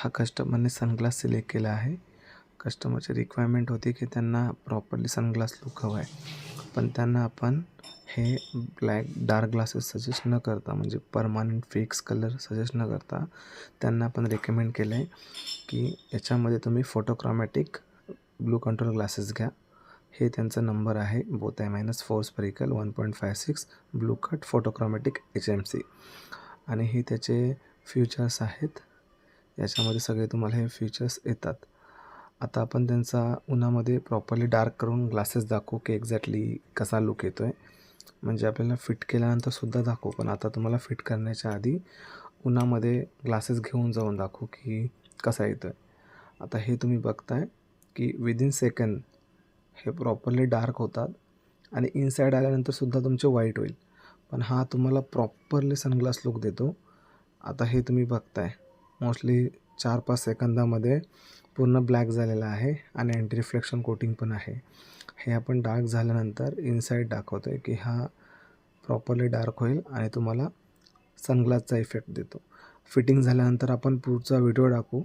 हा कस्टमरने sunglass select केला आहे. कस्टमरची रिक्वायरमेंट होती की त्यांना प्रॉपरली सनग्लास लुक हवा आहे, पण त्यांना आपण हे ब्लॅक डार्क ग्लासेस सजेस्ट न करता, म्हणजे परमानंट फिक्स कलर सजेस्ट न करता त्यांना आपण रेकमेंड केलं आहे की याच्यामध्ये तुम्ही फोटोक्रोमॅटिक ब्लू कंट्रोल ग्लासेस घ्या. हे त्यांचा नंबर आहे both -4 spherical 1.56 blue cut photochromatic HMC आणि हे त्याचे फीचर्स आहेत. याच्यामध्ये सगळे तुम्हाला हे फीचर्स येतात. आता आपण त्यांचा उन्हामध्ये प्रॉपरली डार्क करून ग्लासेस दाखवू की एक्झॅक्टली कसा लुक येतो आहे, म्हणजे आपल्याला फिट केल्यानंतरसुद्धा दाखवू, पण आता तुम्हाला फिट करण्याच्या आधी उन्हामध्ये ग्लासेस घेऊन जाऊन दाखवू की कसा येतो आहे. आता हे तुम्ही बघताय की विदिन सेकंड हे प्रॉपरली डार्क होतात आणि इनसाईड आल्यानंतरसुद्धा तुमचे वाईट होईल, पण हा तुम्हाला प्रॉपरली सनग्लास लुक देतो. आता हे तुम्ही बघताय मोस्टली 4-5 सेकंदामध्ये पूर्ण ब्लॅक झालेला आहे आणि अँटी रिफ्लेक्शन कोटिंग पण आहे. हे आपण डार्क झाल्यानंतर इनसाईड दाखवतो आहे की हा प्रॉपरली डार्क होईल आणि तुम्हाला सनग्लासचा इफेक्ट देतो. फिटिंग झाल्यानंतर आपण पुढचा व्हिडिओ दाखवू